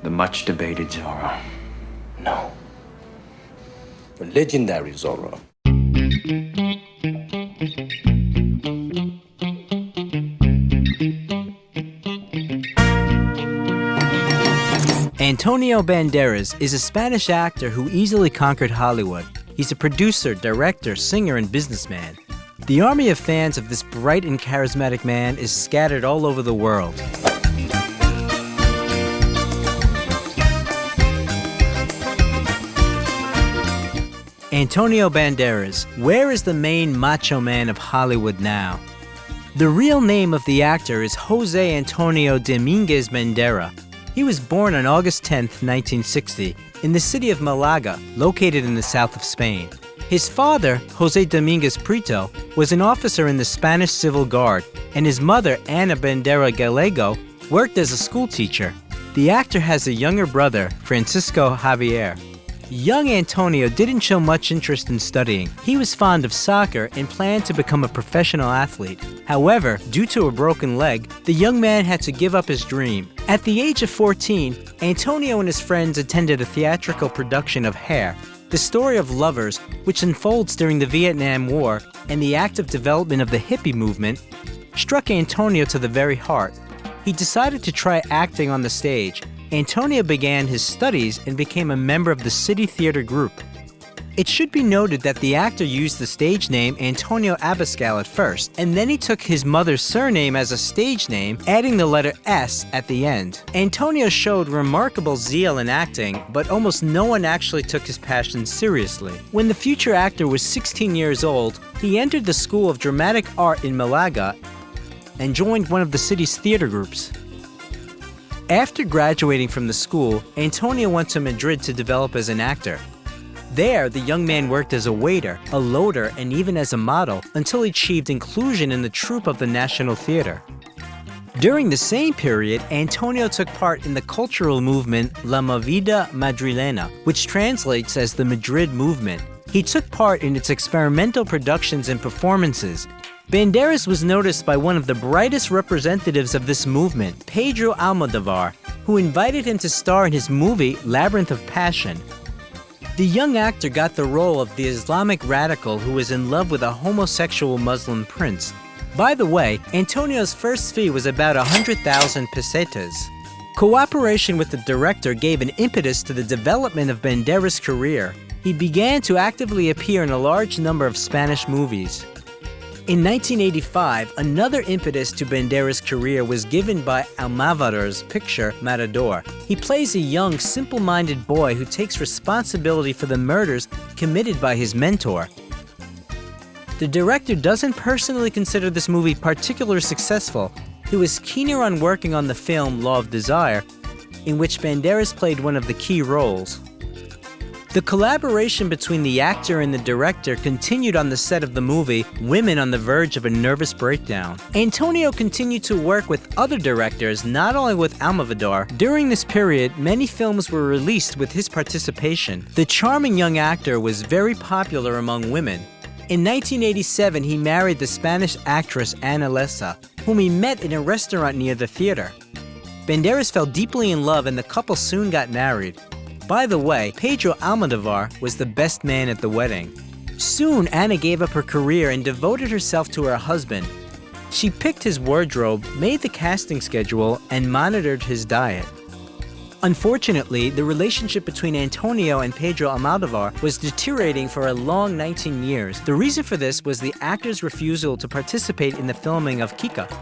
The much debated Zorro. No. The legendary Zorro. Antonio Banderas is a Spanish actor who easily conquered Hollywood. He's a producer, director, singer, and businessman. The army of fans of this bright and charismatic man is scattered all over the world. Antonio Banderas, where is the main macho man of Hollywood now? The real name of the actor is Jose Antonio Dominguez Bandera. He was born on August 10, 1960, in the city of Malaga, located in the south of Spain. His father, Jose Dominguez Prieto, was an officer in the Spanish Civil Guard, and his mother, Ana Bandera Gallego, worked as a school teacher. The actor has a younger brother, Francisco Javier. Young Antonio didn't show much interest in studying. He was fond of soccer and planned to become a professional athlete. However, due to a broken leg, the young man had to give up his dream. At the age of 14, Antonio and his friends attended a theatrical production of Hair, the story of lovers, which unfolds during the Vietnam War, and the active development of the hippie movement struck Antonio to the very heart. He decided to try acting on the stage. Antonio began his studies and became a member of the City Theater group. It should be noted that the actor used the stage name Antonio Abascal at first, and then he took his mother's surname as a stage name, adding the letter S at the end. Antonio showed remarkable zeal in acting, but almost no one actually took his passion seriously. When the future actor was 16 years old, he entered the School of Dramatic Art in Malaga and joined one of the city's theater groups. After graduating from the school, Antonio went to Madrid to develop as an actor. There, the young man worked as a waiter, a loader, and even as a model until he achieved inclusion in the troupe of the National Theater. During the same period, Antonio took part in the cultural movement La Movida Madrilena, which translates as the Madrid Movement. He took part in its experimental productions and performances. Banderas was noticed by one of the brightest representatives of this movement, Pedro Almodovar, who invited him to star in his movie Labyrinth of Passion. The young actor got the role of the Islamic radical who was in love with a homosexual Muslim prince. By the way, Antonio's first fee was about 100,000 pesetas. Cooperation with the director gave an impetus to the development of Banderas' career. He began to actively appear in a large number of Spanish movies. In 1985, another impetus to Banderas' career was given by Almodovar's picture Matador. He plays a young, simple-minded boy who takes responsibility for the murders committed by his mentor. The director doesn't personally consider this movie particularly successful. He was keener on working on the film Law of Desire, in which Banderas played one of the key roles. The collaboration between the actor and the director continued on the set of the movie Women on the Verge of a Nervous Breakdown. Antonio continued to work with other directors, not only with Almodovar. During this period, many films were released with his participation. The charming young actor was very popular among women. In 1987, he married the Spanish actress Ana Lessa, whom he met in a restaurant near the theater. Banderas fell deeply in love and the couple soon got married. By the way, Pedro Almodovar was the best man at the wedding. Soon, Ana gave up her career and devoted herself to her husband. She picked his wardrobe, made the casting schedule, and monitored his diet. Unfortunately, the relationship between Antonio and Pedro Almodovar was deteriorating for a long 19 years. The reason for this was the actor's refusal to participate in the filming of Kika.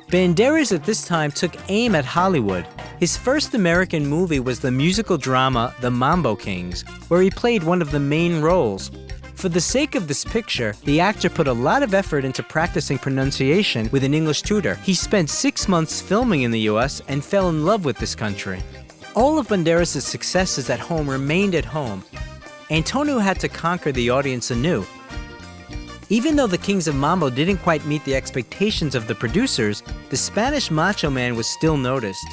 Banderas at this time took aim at Hollywood. His first American movie was the musical drama The Mambo Kings, where he played one of the main roles. For the sake of this picture, the actor put a lot of effort into practicing pronunciation with an English tutor. He spent 6 months filming in the US and fell in love with this country. All of Banderas' successes at home remained at home. Antonio had to conquer the audience anew. Even though the Kings of Mambo didn't quite meet the expectations of the producers, the Spanish macho man was still noticed.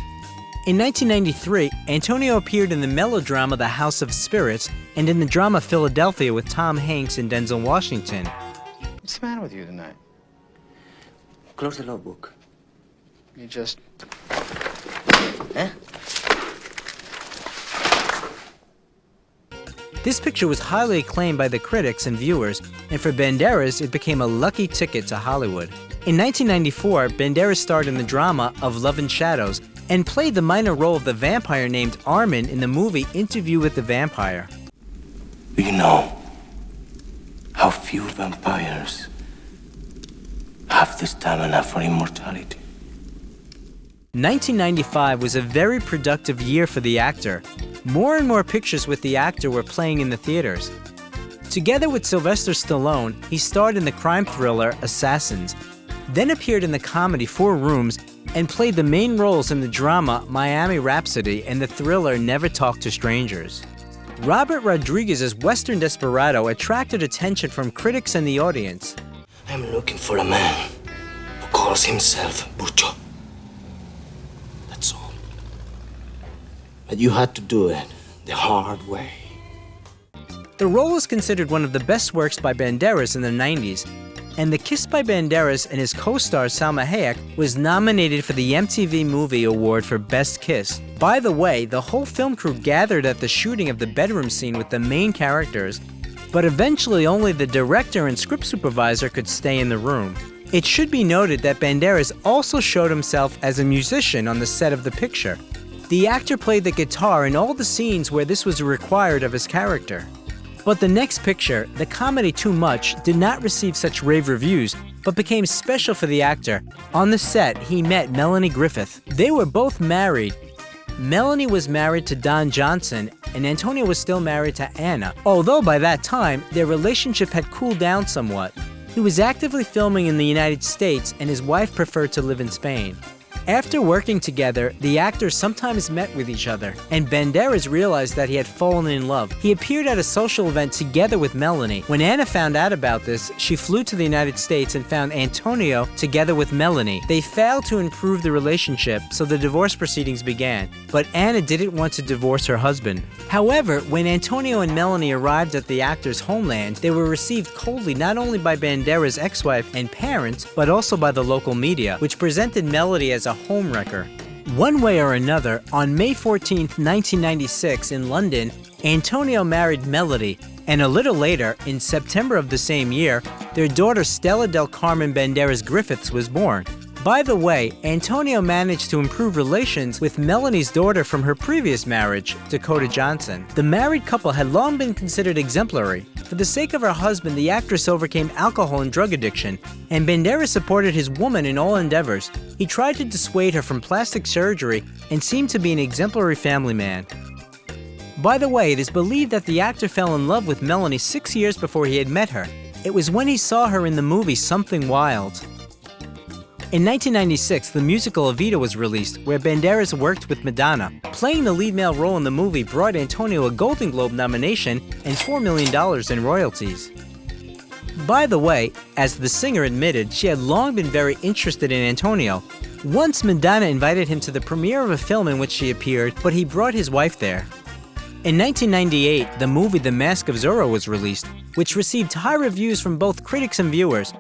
In 1993, Antonio appeared in the melodrama The House of Spirits and in the drama Philadelphia with Tom Hanks and Denzel Washington. What's the matter with you tonight? Close the logbook. You just... Eh? This picture was highly acclaimed by the critics and viewers, and for Banderas, it became a lucky ticket to Hollywood. In 1994, Banderas starred in the drama of Love and Shadows and played the minor role of the vampire named Armin in the movie Interview with the Vampire. Do you know how few vampires have the stamina for immortality? 1995 was a very productive year for the actor. More and more pictures with the actor were playing in the theaters. Together with Sylvester Stallone, he starred in the crime thriller Assassins, then appeared in the comedy 4 Rooms, and played the main roles in the drama Miami Rhapsody and the thriller Never Talk to Strangers. Robert Rodriguez's Western Desperado attracted attention from critics and the audience. I'm looking for a man who calls himself Bucho. That's all. But you had to do it the hard way. The role is considered one of the best works by Banderas in the 90s, and The Kiss by Banderas and his co-star Salma Hayek was nominated for the MTV Movie Award for Best Kiss. By the way, the whole film crew gathered at the shooting of the bedroom scene with the main characters, but eventually only the director and script supervisor could stay in the room. It should be noted that Banderas also showed himself as a musician on the set of the picture. The actor played the guitar in all the scenes where this was required of his character. But the next picture, the comedy Too Much, did not receive such rave reviews, but became special for the actor. On the set, he met Melanie Griffith. They were both married. Melanie was married to Don Johnson, and Antonio was still married to Anna, although by that time, their relationship had cooled down somewhat. He was actively filming in the United States, and his wife preferred to live in Spain. After working together, the actors sometimes met with each other, and Banderas realized that he had fallen in love. He appeared at a social event together with Melanie. When Anna found out about this, she flew to the United States and found Antonio together with Melanie. They failed to improve the relationship, so the divorce proceedings began. But Anna didn't want to divorce her husband. However, when Antonio and Melanie arrived at the actor's homeland, they were received coldly not only by Banderas' ex-wife and parents, but also by the local media, which presented Melanie as a homewrecker. One way or another, on May 14, 1996 in London, Antonio married Melody, and a little later, in September of the same year, their daughter Stella del Carmen Banderas Griffiths was born. By the way, Antonio managed to improve relations with Melanie's daughter from her previous marriage, Dakota Johnson. The married couple had long been considered exemplary. For the sake of her husband, the actress overcame alcohol and drug addiction, and Banderas supported his woman in all endeavors. He tried to dissuade her from plastic surgery and seemed to be an exemplary family man. By the way, it is believed that the actor fell in love with Melanie 6 years before he had met her. It was when he saw her in the movie Something Wild. In 1996, the musical Evita was released, where Banderas worked with Madonna. Playing the lead male role in the movie brought Antonio a Golden Globe nomination and $4 million in royalties. By the way, as the singer admitted, she had long been very interested in Antonio. Once Madonna invited him to the premiere of a film in which she appeared, but he brought his wife there. In 1998, the movie The Mask of Zorro was released, which received high reviews from both critics and viewers.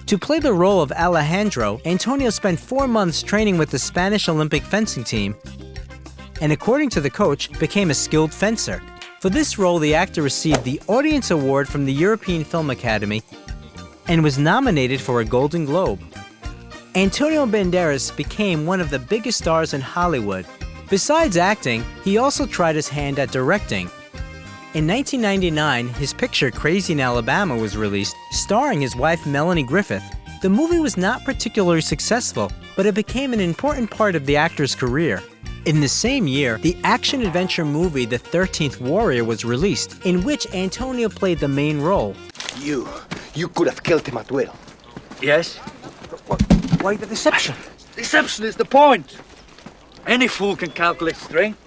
To play the role of Alejandro, Antonio spent 4 months training with the Spanish Olympic fencing team, and according to the coach, became a skilled fencer. For this role, the actor received the Audience Award from the European Film Academy and was nominated for a Golden Globe. Antonio Banderas became one of the biggest stars in Hollywood. Besides acting, he also tried his hand at directing. In 1999, his picture Crazy in Alabama was released, starring his wife Melanie Griffith. The movie was not particularly successful, but it became an important part of the actor's career. In the same year, the action-adventure movie The 13th Warrior was released, in which Antonio played the main role. You could have killed him at will. Yes? Why the deception? Deception is the point. Any fool can calculate strength.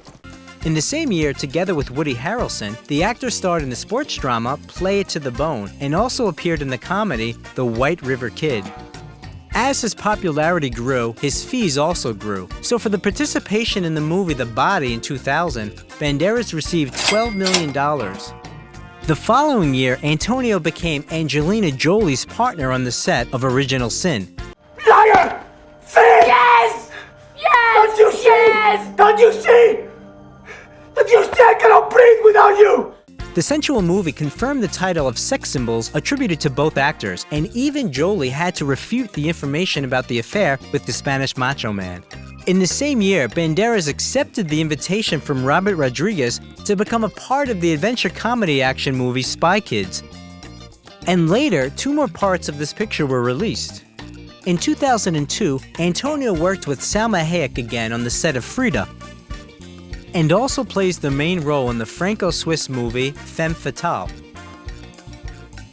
In the same year, together with Woody Harrelson, the actor starred in the sports drama Play It to the Bone and also appeared in the comedy The White River Kid. As his popularity grew, his fees also grew. So for the participation in the movie The Body in 2000, Banderas received $12 million. The following year, Antonio became Angelina Jolie's partner on the set of Original Sin. Liar! Thief! Yes! Yes! Don't you see? Yes! Don't you see? That you still cannot breathe without you! The sensual movie confirmed the title of sex symbols attributed to both actors, and even Jolie had to refute the information about the affair with the Spanish macho man. In the same year, Banderas accepted the invitation from Robert Rodriguez to become a part of the adventure comedy action movie Spy Kids. And later, 2 more parts of this picture were released. In 2002, Antonio worked with Salma Hayek again on the set of Frida, and also plays the main role in the Franco-Swiss movie Femme Fatale.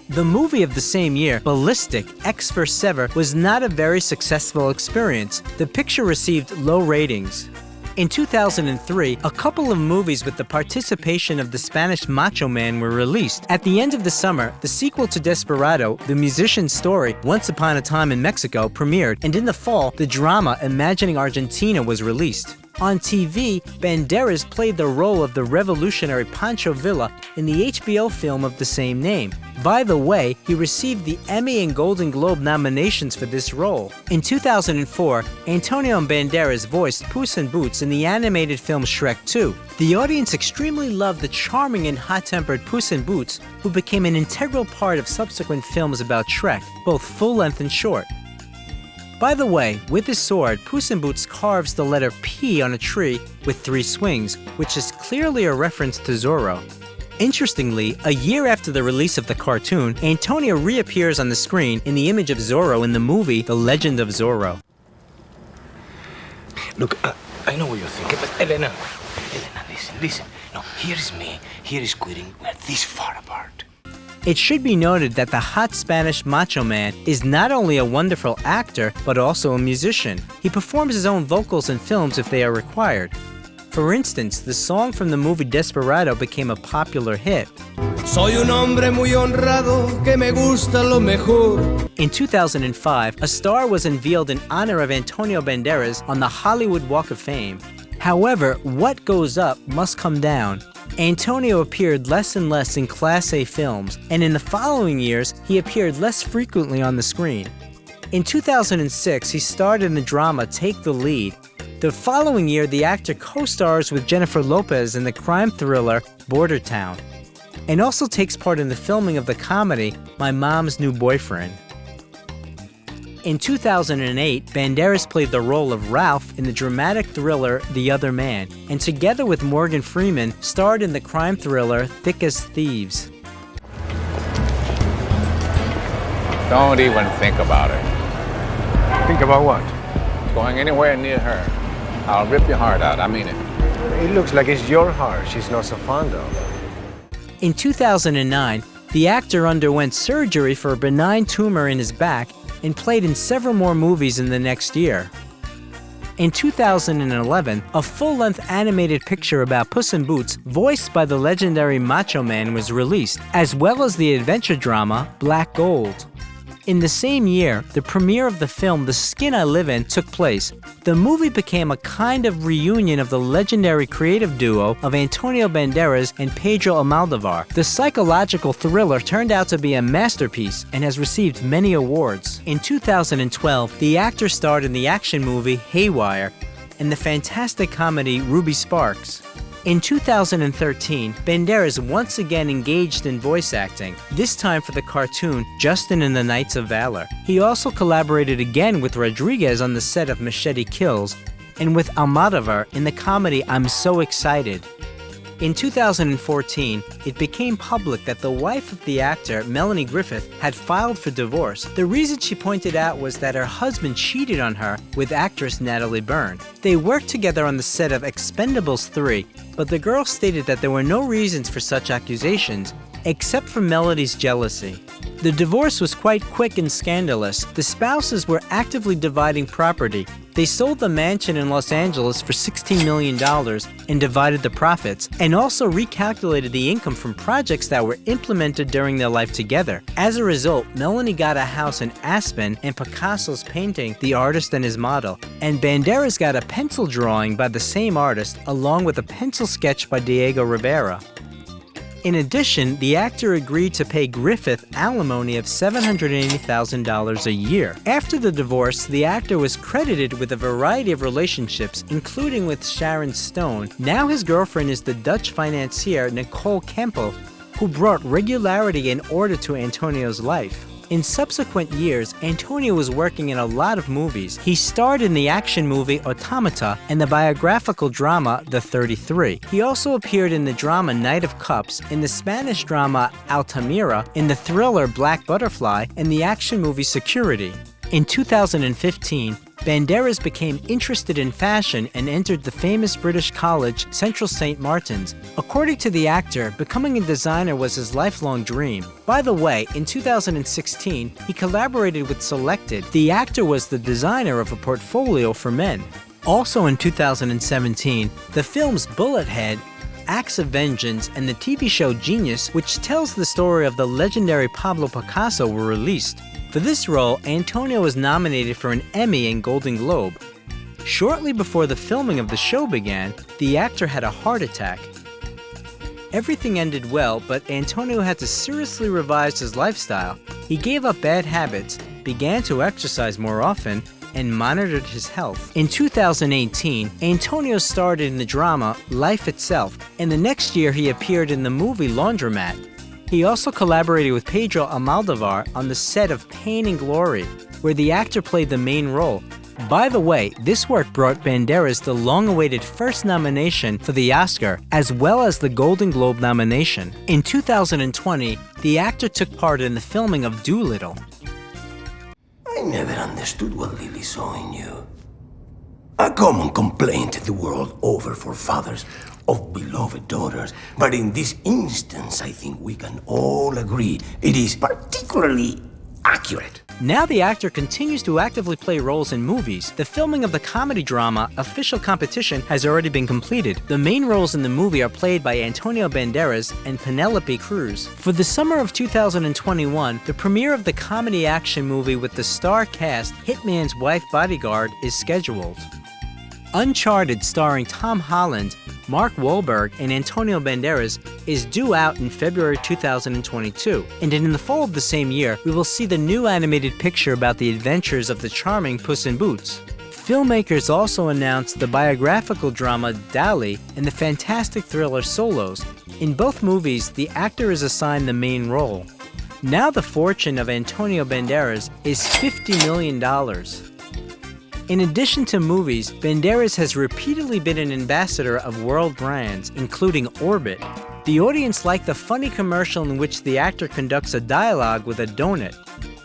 The movie of the same year, Ballistic: X for Sever, was not a very successful experience. The picture received low ratings. In 2003, a couple of movies with the participation of the Spanish macho man were released. At the end of the summer, the sequel to Desperado, the musician's story, Once Upon a Time in Mexico, premiered, and in the fall, the drama Imagining Argentina was released. On TV, Banderas played the role of the revolutionary Pancho Villa in the HBO film of the same name. By the way, he received the Emmy and Golden Globe nominations for this role. In 2004, Antonio Banderas voiced Puss in Boots in the animated film Shrek 2. The audience extremely loved the charming and hot-tempered Puss in Boots, who became an integral part of subsequent films about Shrek, both full-length and short. By the way, with his sword, Puss in Boots carves the letter P on a tree with 3 swings, which is clearly a reference to Zorro. Interestingly, a year after the release of the cartoon, Antonio reappears on the screen in the image of Zorro in the movie The Legend of Zorro. Look, I know what you're thinking, but Elena, listen. No, here is me. Here is quitting. We're this far apart. It should be noted that the hot Spanish macho man is not only a wonderful actor, but also a musician. He performs his own vocals in films if they are required. For instance, the song from the movie Desperado became a popular hit. Soy un hombre muy honrado que me gusta lo mejor. In 2005, a star was unveiled in honor of Antonio Banderas on the Hollywood Walk of Fame. However, what goes up must come down. Antonio appeared less and less in Class A films, and in the following years, he appeared less frequently on the screen. In 2006, he starred in the drama Take the Lead. The following year, the actor co-stars with Jennifer Lopez in the crime thriller Border Town, and also takes part in the filming of the comedy My Mom's New Boyfriend. In 2008, Banderas played the role of Ralph in the dramatic thriller The Other Man, and together with Morgan Freeman, starred in the crime thriller Thick as Thieves. Don't even think about it. Think about what? Going anywhere near her. I'll rip your heart out, I mean it. It looks like it's your heart she's not so fond of. In 2009, the actor underwent surgery for a benign tumor in his back and played in several more movies in the next year. In 2011, a full-length animated picture about Puss in Boots, voiced by the legendary Macho Man, was released, as well as the adventure drama Black Gold. In the same year, the premiere of the film The Skin I Live In took place. The movie became a kind of reunion of the legendary creative duo of Antonio Banderas and Pedro Almodovar. The psychological thriller turned out to be a masterpiece and has received many awards. In 2012, the actor starred in the action movie Haywire and the fantastic comedy Ruby Sparks. In 2013, Banderas once again engaged in voice acting, this time for the cartoon Justin and the Knights of Valor. He also collaborated again with Rodriguez on the set of Machete Kills, and with Almodovar in the comedy I'm So Excited. In 2014, it became public that the wife of the actor, Melanie Griffith, had filed for divorce. The reason she pointed out was that her husband cheated on her with actress Natalie Byrne. They worked together on the set of Expendables 3, but the girl stated that there were no reasons for such accusations, except for Melanie's jealousy. The divorce was quite quick and scandalous. The spouses were actively dividing property. They sold the mansion in Los Angeles for $16 million and divided the profits, and also recalculated the income from projects that were implemented during their life together. As a result, Melanie got a house in Aspen and Picasso's painting The Artist and His Model, and Banderas got a pencil drawing by the same artist along with a pencil sketch by Diego Rivera. In addition, the actor agreed to pay Griffith alimony of $780,000 a year. After the divorce, the actor was credited with a variety of relationships, including with Sharon Stone. Now his girlfriend is the Dutch financier Nicole Kempel, who brought regularity and order to Antonio's life. In subsequent years, Antonio was working in a lot of movies. He starred in the action movie Automata and the biographical drama The 33. He also appeared in the drama Knight of Cups, in the Spanish drama Altamira, in the thriller Black Butterfly, and the action movie Security. In 2015, Banderas became interested in fashion and entered the famous British college Central St. Martin's. According to the actor, becoming a designer was his lifelong dream. By the way, in 2016, he collaborated with Selected. The actor was the designer of a portfolio for men. Also in 2017, the films Bullethead, Acts of Vengeance, and the TV show Genius, which tells the story of the legendary Pablo Picasso, were released. For this role, Antonio was nominated for an Emmy and Golden Globe. Shortly before the filming of the show began, the actor had a heart attack. Everything ended well, but Antonio had to seriously revise his lifestyle. He gave up bad habits, began to exercise more often, and monitored his health. In 2018, Antonio starred in the drama Life Itself, and the next year he appeared in the movie Laundromat. He also collaborated with Pedro Almodovar on the set of Pain and Glory, where the actor played the main role. By the way, this work brought Banderas the long-awaited first nomination for the Oscar, as well as the Golden Globe nomination. In 2020, the actor took part in the filming of Dolittle. I never understood what Lily saw in you. A common complaint the world over for fathers of beloved daughters. But in this instance, I think we can all agree it is particularly accurate. Now the actor continues to actively play roles in movies. The filming of the comedy drama Official Competition has already been completed. The main roles in the movie are played by Antonio Banderas and Penelope Cruz. For the summer of 2021, the premiere of the comedy action movie with the star cast Hitman's Wife Bodyguard is scheduled. Uncharted, starring Tom Holland, Mark Wahlberg, and Antonio Banderas, is due out in February 2022. And in the fall of the same year, we will see the new animated picture about the adventures of the charming Puss in Boots. Filmmakers also announced the biographical drama Dali and the fantastic thriller Solos. In both movies, the actor is assigned the main role. Now the fortune of Antonio Banderas is $50 million. In addition to movies, Banderas has repeatedly been an ambassador of world brands, including Orbit. The audience liked the funny commercial in which the actor conducts a dialogue with a donut.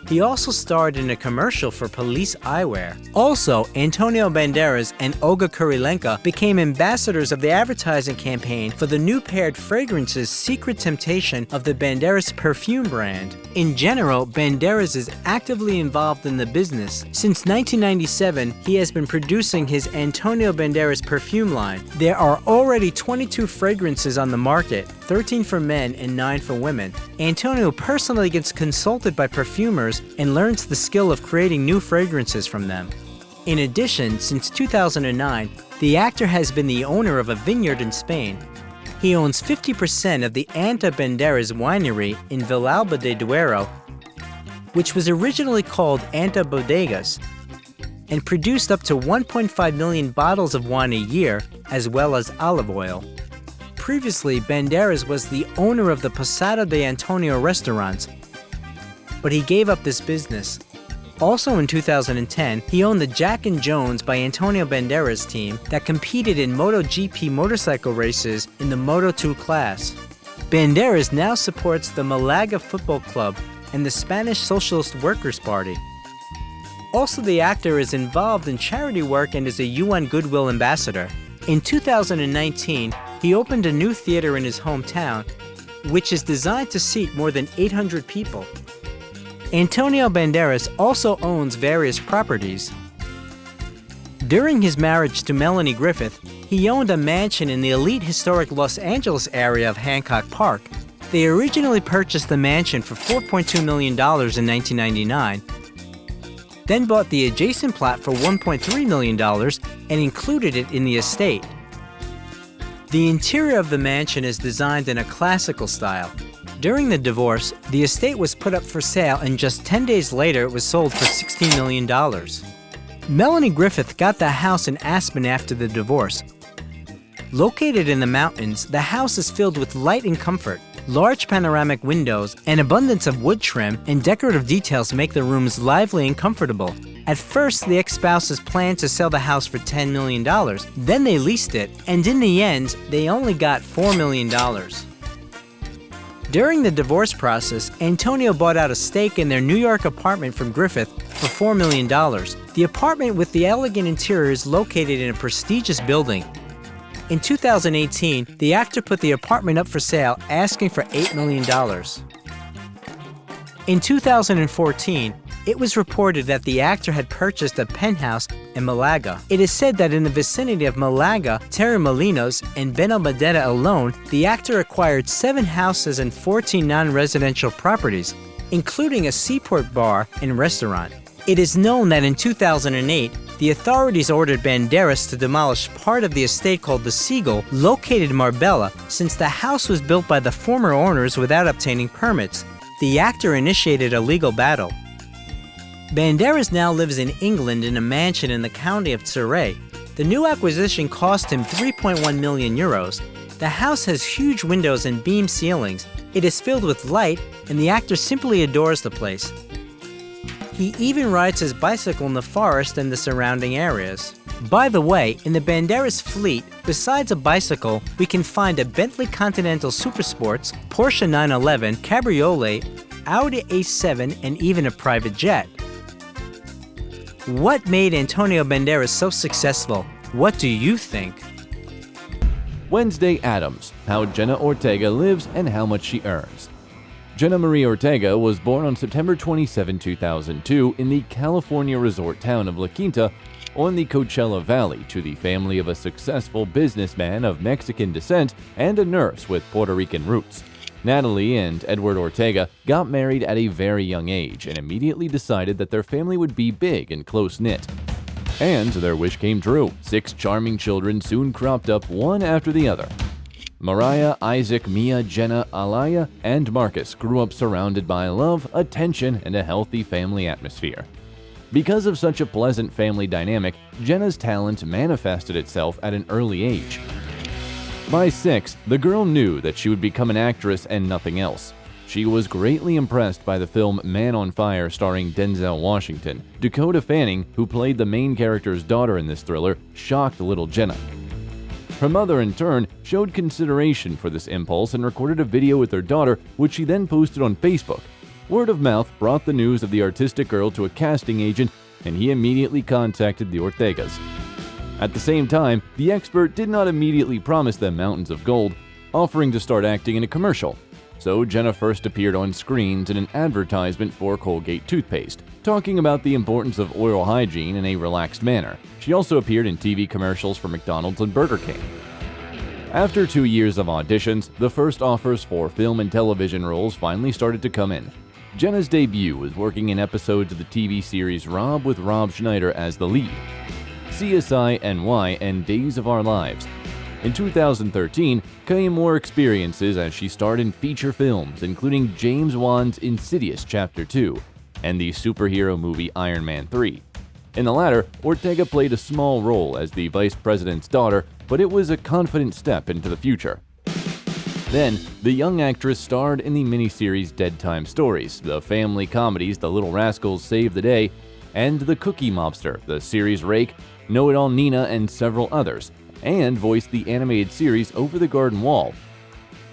He also starred in a commercial for Police Eyewear. Also, Antonio Banderas and Olga Kurilenko became ambassadors of the advertising campaign for the new paired fragrances Secret Temptation of the Banderas perfume brand. In general, Banderas is actively involved in the business. Since 1997, he has been producing his Antonio Banderas perfume line. There are already 22 fragrances on the market, 13 for men and 9 for women. Antonio personally gets consulted by perfumers and learns the skill of creating new fragrances from them. In addition, since 2009, the actor has been the owner of a vineyard in Spain. He owns 50% of the Anta Banderas winery in Villalba de Duero, which was originally called Anta Bodegas, and produced up to 1.5 million bottles of wine a year, as well as olive oil. Previously, Banderas was the owner of the Posada de Antonio restaurants, but he gave up this business. Also in 2010, he owned the Jack and Jones by Antonio Banderas team that competed in MotoGP motorcycle races in the Moto2 class. Banderas now supports the Malaga Football Club and the Spanish Socialist Workers' Party. Also, the actor is involved in charity work and is a UN Goodwill Ambassador. In 2019, he opened a new theater in his hometown, which is designed to seat more than 800 people. Antonio Banderas also owns various properties. During his marriage to Melanie Griffith, he owned a mansion in the elite historic Los Angeles area of Hancock Park. They originally purchased the mansion for $4.2 million in 1999, then bought the adjacent plot for $1.3 million and included it in the estate. The interior of the mansion is designed in a classical style. During the divorce, the estate was put up for sale, and just 10 days later it was sold for $16 million. Melanie Griffith got the house in Aspen after the divorce. Located in the mountains, the house is filled with light and comfort. Large panoramic windows, an abundance of wood trim, and decorative details make the rooms lively and comfortable. At first, the ex-spouses planned to sell the house for $10 million. Then they leased it, and in the end, they only got $4 million. During the divorce process, Antonio bought out a stake in their New York apartment from Griffith for $4 million. The apartment with the elegant interior is located in a prestigious building. In 2018, the actor put the apartment up for sale, asking for $8 million. In 2014, it was reported that the actor had purchased a penthouse in Malaga. It is said that in the vicinity of Malaga, Torremolinos, and Benalmádena alone, the actor acquired 7 houses and 14 non-residential properties, including a seaport bar and restaurant. It is known that in 2008, the authorities ordered Banderas to demolish part of the estate called the Seagull, located in Marbella, since the house was built by the former owners without obtaining permits. The actor initiated a legal battle. Banderas now lives in England in a mansion in the county of Surrey. The new acquisition cost him 3.1 million euros. The house has huge windows and beam ceilings. It is filled with light, and the actor simply adores the place. He even rides his bicycle in the forest and the surrounding areas. By the way, in the Banderas fleet, besides a bicycle, we can find a Bentley Continental Supersports, Porsche 911, Cabriolet, Audi A7, and even a private jet. What made Antonio Banderas so successful? What do you think? Wednesday Addams, how Jenna Ortega lives and how much she earns. Jenna Marie Ortega was born on September 27, 2002 in the California resort town of La Quinta on the Coachella Valley to the family of a successful businessman of Mexican descent and a nurse with Puerto Rican roots. Natalie and Edward Ortega got married at a very young age and immediately decided that their family would be big and close-knit. And their wish came true. 6 charming children soon cropped up one after the other. Mariah, Isaac, Mia, Jenna, Alaya, and Marcus grew up surrounded by love, attention, and a healthy family atmosphere. Because of such a pleasant family dynamic, Jenna's talent manifested itself at an early age. By 6, the girl knew that she would become an actress and nothing else. She was greatly impressed by the film Man on Fire starring Denzel Washington. Dakota Fanning, who played the main character's daughter in this thriller, shocked little Jenna. Her mother, in turn, showed consideration for this impulse and recorded a video with her daughter, which she then posted on Facebook. Word of mouth brought the news of the artistic girl to a casting agent, and he immediately contacted the Ortegas. At the same time, the expert did not immediately promise them mountains of gold, offering to start acting in a commercial. So Jenna first appeared on screens in an advertisement for Colgate toothpaste, talking about the importance of oral hygiene in a relaxed manner. She also appeared in TV commercials for McDonald's and Burger King. After 2 years of auditions, the first offers for film and television roles finally started to come in. Jenna's debut was working in episodes of the TV series Rob with Rob Schneider as the lead, CSI NY, and Days of Our Lives. In 2013, came more experiences as she starred in feature films, including James Wan's Insidious Chapter 2 and the superhero movie Iron Man 3. In the latter, Ortega played a small role as the vice president's daughter, but it was a confident step into the future. Then, the young actress starred in the miniseries Dead Time Stories, the family comedies The Little Rascals Save the Day, and The Cookie Mobster, the series Rake, Know-It-All Nina, and several others, and voiced the animated series Over the Garden Wall.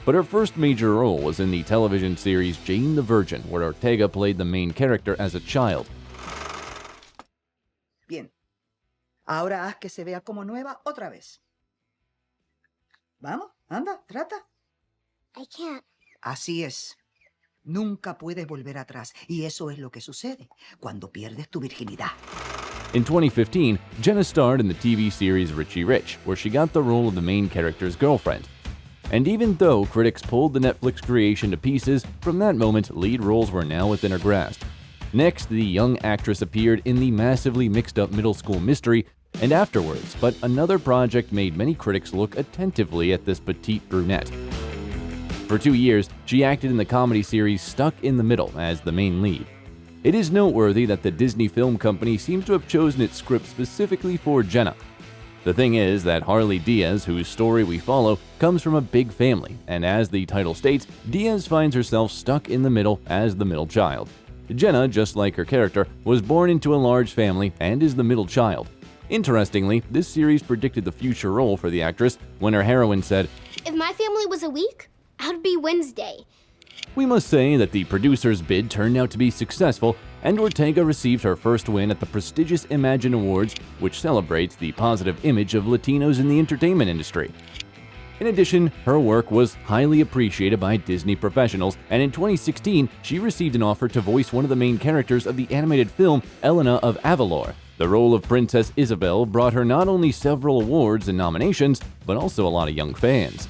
But her first major role was in the television series Jane the Virgin, where Ortega played the main character as a child. Bien. Ahora haz que se vea como nueva otra vez. Vamos, anda, trata. I can't. Así es. Nunca puedes volver atrás, y eso es lo que sucede cuando pierdes tu virginidad. In 2015, Jenna starred in the TV series Richie Rich, where she got the role of the main character's girlfriend. And even though critics pulled the Netflix creation to pieces, from that moment, lead roles were now within her grasp. Next, the young actress appeared in the massively mixed-up middle school mystery and afterwards, but another project made many critics look attentively at this petite brunette. For 2 years, she acted in the comedy series Stuck in the Middle as the main lead. It is noteworthy that the Disney Film Company seems to have chosen its script specifically for Jenna. The thing is that Harley Diaz, whose story we follow, comes from a big family, and as the title states, Diaz finds herself stuck in the middle as the middle child. Jenna, just like her character, was born into a large family and is the middle child. Interestingly, this series predicted the future role for the actress when her heroine said, "If my family was a week, I'd be Wednesday." We must say that the producer's bid turned out to be successful, and Ortega received her first win at the prestigious Imagine Awards, which celebrates the positive image of Latinos in the entertainment industry. In addition, her work was highly appreciated by Disney professionals, and in 2016, she received an offer to voice one of the main characters of the animated film Elena of Avalor. The role of Princess Isabel brought her not only several awards and nominations, but also a lot of young fans.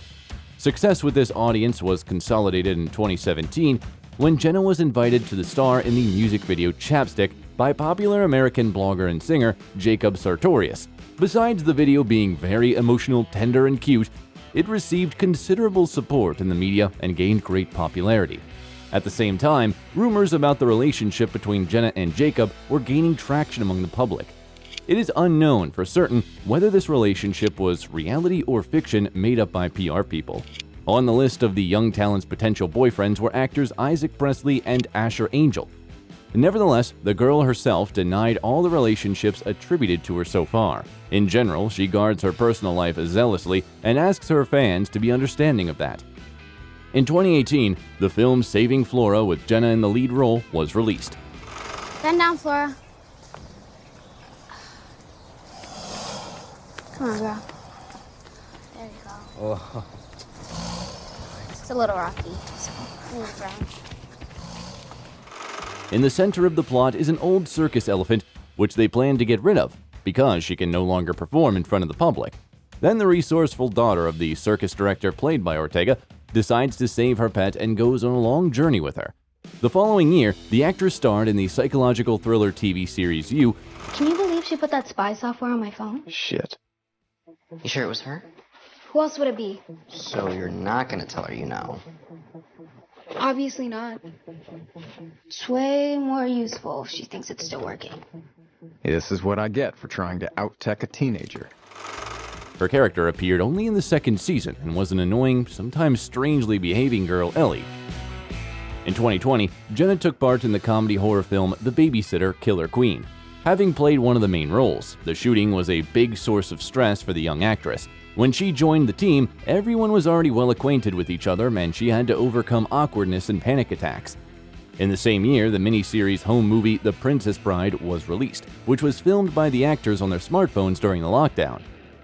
Success with this audience was consolidated in 2017 when Jenna was invited to the star in the music video Chapstick by popular American blogger and singer Jacob Sartorius. Besides the video being very emotional, tender, and cute, it received considerable support in the media and gained great popularity. At the same time, rumors about the relationship between Jenna and Jacob were gaining traction among the public. It is unknown for certain whether this relationship was reality or fiction made up by PR people. On the list of the young talent's potential boyfriends were actors Isaac Presley and Asher Angel. Nevertheless, the girl herself denied all the relationships attributed to her so far. In general, she guards her personal life zealously and asks her fans to be understanding of that. In 2018, the film Saving Flora with Jenna in the lead role was released. Bend down, Flora. Come on, girl. There you go. Oh. It's a little rocky, so move around. In the center of the plot is an old circus elephant, which they plan to get rid of because she can no longer perform in front of the public. Then the resourceful daughter of the circus director played by Ortega decides to save her pet and goes on a long journey with her. The following year, the actress starred in the psychological thriller TV series You. Can you believe she put that spy software on my phone? Shit. You sure it was her? Who else would it be? So you're not gonna tell her you know? Obviously not. It's way more useful if she thinks it's still working. This is what I get for trying to out-tech a teenager. Her character appeared only in the second season and was an annoying, sometimes strangely behaving girl, Ellie. In 2020, Jenna took part in the comedy horror film The Babysitter Killer Queen. Having played one of the main roles, the shooting was a big source of stress for the young actress. When she joined the team, everyone was already well acquainted with each other and she had to overcome awkwardness and panic attacks. In the same year, the miniseries home movie The Princess Bride was released, which was filmed by the actors on their smartphones during the lockdown.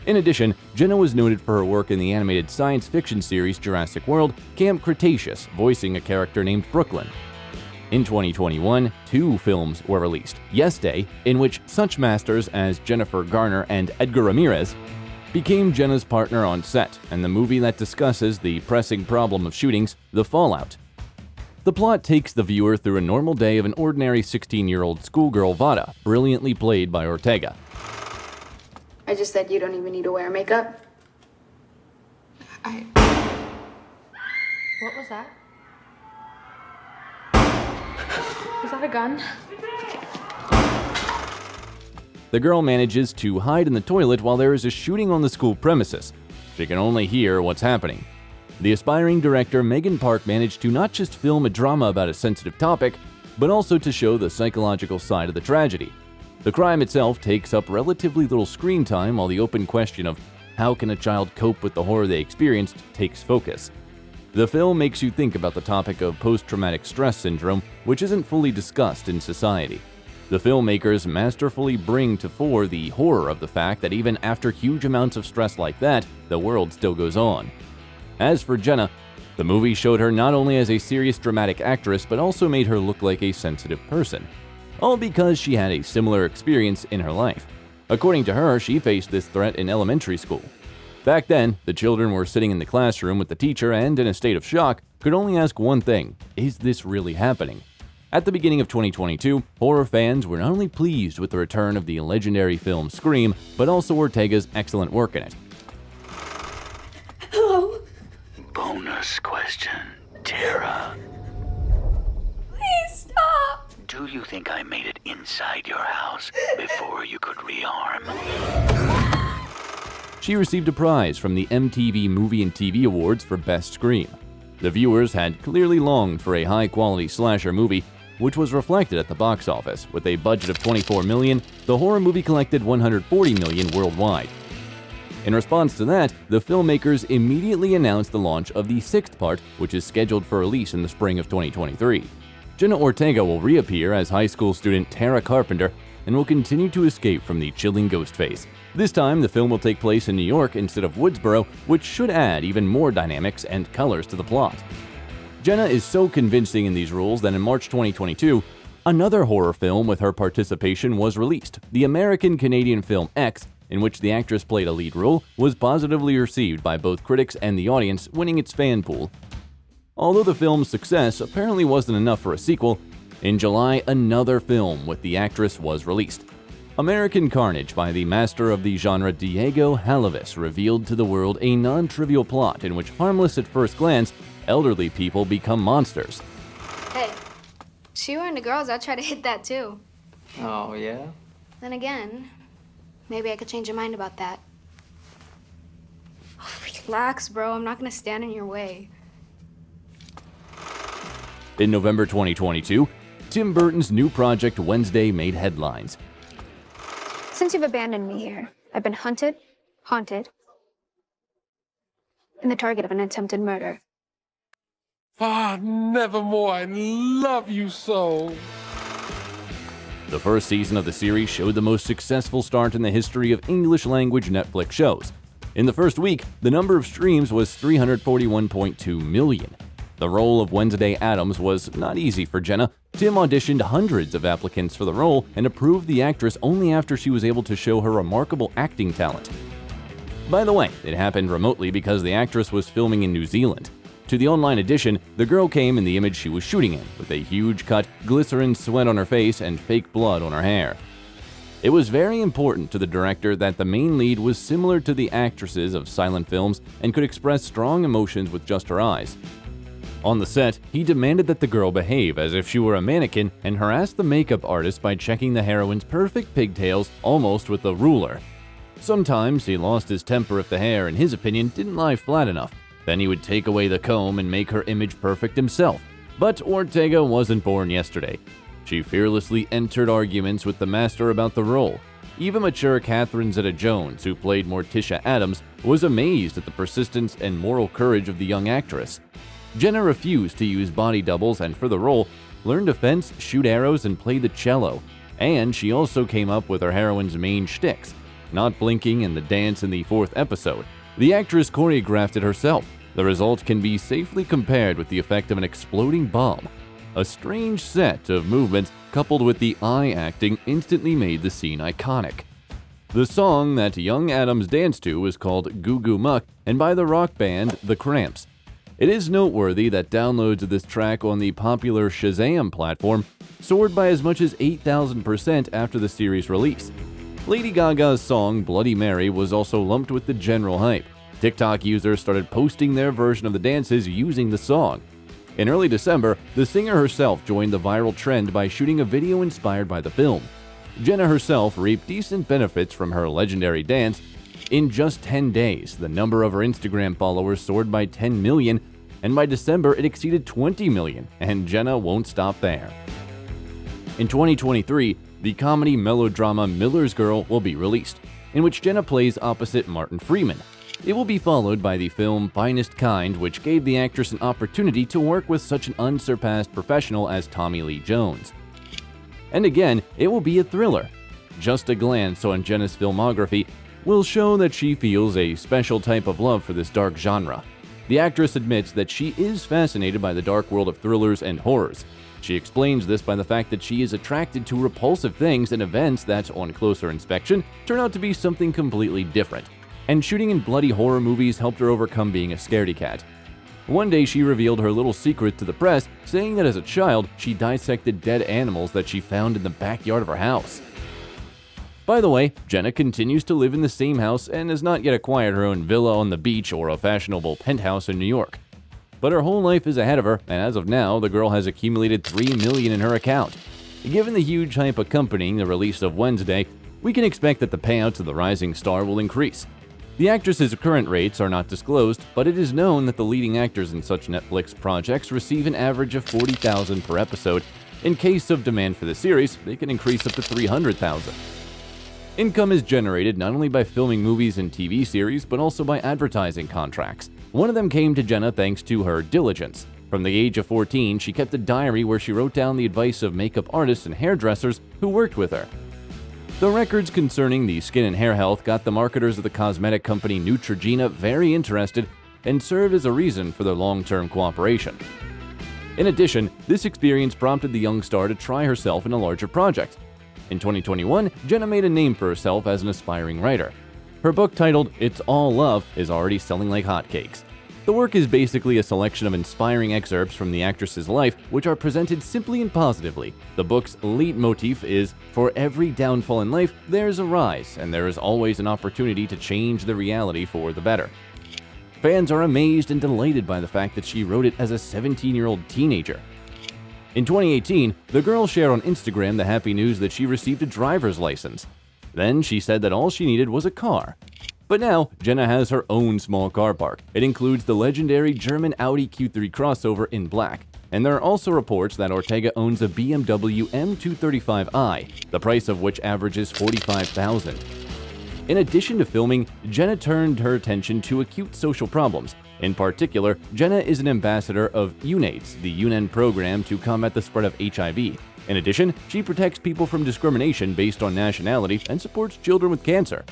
In addition, Jenna was noted for her work in the animated science fiction series Jurassic World, Camp Cretaceous, voicing a character named Brooklyn. In 2021, 2 films were released. Yes Day, in which such masters as Jennifer Garner and Edgar Ramirez became Jenna's partner on set, and the movie that discusses the pressing problem of shootings, The Fallout. The plot takes the viewer through a normal day of an ordinary 16-year-old schoolgirl, Vada, brilliantly played by Ortega. I just said you don't even need to wear makeup. What was that? Is that a gun? The girl manages to hide in the toilet while there is a shooting on the school premises. She can only hear what's happening. The aspiring director Megan Park managed to not just film a drama about a sensitive topic, but also to show the psychological side of the tragedy. The crime itself takes up relatively little screen time, while the open question of how can a child cope with the horror they experienced takes focus. The film makes you think about the topic of post-traumatic stress syndrome, which isn't fully discussed in society. The filmmakers masterfully bring to fore the horror of the fact that even after huge amounts of stress like that, the world still goes on. As for Jenna, the movie showed her not only as a serious dramatic actress, but also made her look like a sensitive person. All because she had a similar experience in her life. According to her, she faced this threat in elementary school. Back then, the children were sitting in the classroom with the teacher and, in a state of shock, could only ask one thing: is this really happening? At the beginning of 2022, horror fans were not only pleased with the return of the legendary film Scream, but also Ortega's excellent work in it. Hello? Bonus question, Tara. Please stop. Do you think I made it inside your house before you could rearm? She received a prize from the MTV Movie and TV Awards for Best Scream. The viewers had clearly longed for a high-quality slasher movie, which was reflected at the box office. With a budget of $24 million, the horror movie collected $140 million worldwide. In response to that, the filmmakers immediately announced the launch of the sixth part, which is scheduled for release in the spring of 2023. Jenna Ortega will reappear as high school student Tara Carpenter and will continue to escape from the chilling Ghostface. This time, the film will take place in New York instead of Woodsboro, which should add even more dynamics and colors to the plot. Jenna is so convincing in these roles that in March 2022, another horror film with her participation was released. The American-Canadian film X, in which the actress played a lead role, was positively received by both critics and the audience, winning its fan pool. Although the film's success apparently wasn't enough for a sequel, in July another film with the actress was released. American Carnage by the master of the genre Diego Halavis revealed to the world a non-trivial plot in which harmless at first glance, elderly people become monsters. Hey, she were into girls, I'd try to hit that too. Oh, yeah? Then again, maybe I could change your mind about that. Oh, relax, bro. I'm not gonna stand in your way. In November 2022, Tim Burton's new project Wednesday made headlines. Since you've abandoned me here, I've been hunted, haunted, and the target of an attempted murder. Ah, nevermore. I love you so. The first season of the series showed the most successful start in the history of English-language Netflix shows. In the first week, the number of streams was 341.2 million. The role of Wednesday Addams was not easy for Jenna. Tim auditioned hundreds of applicants for the role and approved the actress only after she was able to show her remarkable acting talent. By the way, it happened remotely because the actress was filming in New Zealand. To the online edition, the girl came in the image she was shooting in, with a huge cut, glycerin sweat on her face, and fake blood on her hair. It was very important to the director that the main lead was similar to the actresses of silent films and could express strong emotions with just her eyes. On the set, he demanded that the girl behave as if she were a mannequin and harassed the makeup artist by checking the heroine's perfect pigtails almost with a ruler. Sometimes he lost his temper if the hair, in his opinion, didn't lie flat enough. Then he would take away the comb and make her image perfect himself. But Ortega wasn't born yesterday. She fearlessly entered arguments with the master about the role. Even mature Catherine Zeta-Jones, who played Morticia Addams, was amazed at the persistence and moral courage of the young actress. Jenna refused to use body doubles and for the role, learned to fence, shoot arrows, and play the cello. And she also came up with her heroine's main shticks, not blinking and the dance in the fourth episode. The actress choreographed it herself. The result can be safely compared with the effect of an exploding bomb. A strange set of movements coupled with the eye acting instantly made the scene iconic. The song that young Addams danced to was called Goo Goo Muck and by the rock band The Cramps. It is noteworthy that downloads of this track on the popular Shazam platform soared by as much as 8,000% after the series release. Lady Gaga's song Bloody Mary was also lumped with the general hype. TikTok users started posting their version of the dances using the song. In early December, the singer herself joined the viral trend by shooting a video inspired by the film. Jenna herself reaped decent benefits from her legendary dance. In just 10 days, the number of her Instagram followers soared by 10 million, and by December it exceeded 20 million, and Jenna won't stop there. In 2023, the comedy melodrama Miller's Girl will be released, in which Jenna plays opposite Martin Freeman. It will be followed by the film Finest Kind, which gave the actress an opportunity to work with such an unsurpassed professional as Tommy Lee Jones. And again, it will be a thriller. Just a glance on Jenna's filmography will show that she feels a special type of love for this dark genre. The actress admits that she is fascinated by the dark world of thrillers and horrors. She explains this by the fact that she is attracted to repulsive things and events that, on closer inspection, turn out to be something completely different. And shooting in bloody horror movies helped her overcome being a scaredy cat. One day she revealed her little secret to the press, saying that as a child she dissected dead animals that she found in the backyard of her house. By the way, Jenna continues to live in the same house and has not yet acquired her own villa on the beach or a fashionable penthouse in New York. But her whole life is ahead of her, and as of now, the girl has accumulated $3 million in her account. Given the huge hype accompanying the release of Wednesday, we can expect that the payouts of the rising star will increase. The actress's current rates are not disclosed, but it is known that the leading actors in such Netflix projects receive an average of $40,000 per episode. In case of demand for the series, they can increase up to $300,000. Income is generated not only by filming movies and TV series, but also by advertising contracts. One of them came to Jenna thanks to her diligence. From the age of 14, she kept a diary where she wrote down the advice of makeup artists and hairdressers who worked with her. The records concerning the skin and hair health got the marketers of the cosmetic company Neutrogena very interested and served as a reason for their long-term cooperation. In addition, this experience prompted the young star to try herself in a larger project. In 2021, Jenna made a name for herself as an aspiring writer. Her book titled It's All Love is already selling like hotcakes. The work is basically a selection of inspiring excerpts from the actress's life, which are presented simply and positively. The book's leitmotif is, for every downfall in life, there's a rise, and there is always an opportunity to change the reality for the better. Fans are amazed and delighted by the fact that she wrote it as a 17-year-old teenager. In 2018, the girl shared on Instagram the happy news that she received a driver's license. Then she said that all she needed was a car. But now, Jenna has her own small car park. It includes the legendary German Audi Q3 crossover in black. And there are also reports that Ortega owns a BMW M235i, the price of which averages $45,000. In addition to filming, Jenna turned her attention to acute social problems. In particular, Jenna is an ambassador of UNAIDS, the UN program to combat the spread of HIV. In addition, she protects people from discrimination based on nationality and supports children with cancer.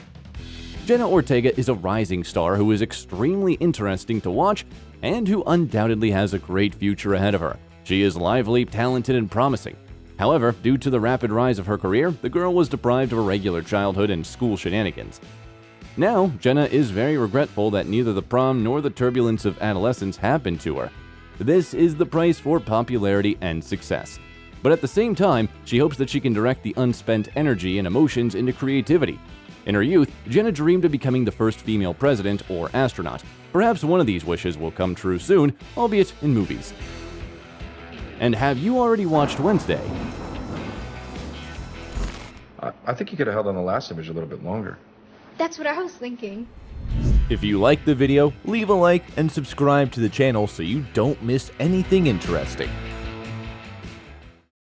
Jenna Ortega is a rising star who is extremely interesting to watch and who undoubtedly has a great future ahead of her. She is lively, talented, and promising. However, due to the rapid rise of her career, the girl was deprived of a regular childhood and school shenanigans. Now, Jenna is very regretful that neither the prom nor the turbulence of adolescence happened to her. This is the price for popularity and success. But at the same time, she hopes that she can direct the unspent energy and emotions into creativity. In her youth, Jenna dreamed of becoming the first female president or astronaut. Perhaps one of these wishes will come true soon, albeit in movies. And have you already watched Wednesday? I think you could have held on the last image a little bit longer. That's what I was thinking. If you liked the video, leave a like and subscribe to the channel so you don't miss anything interesting.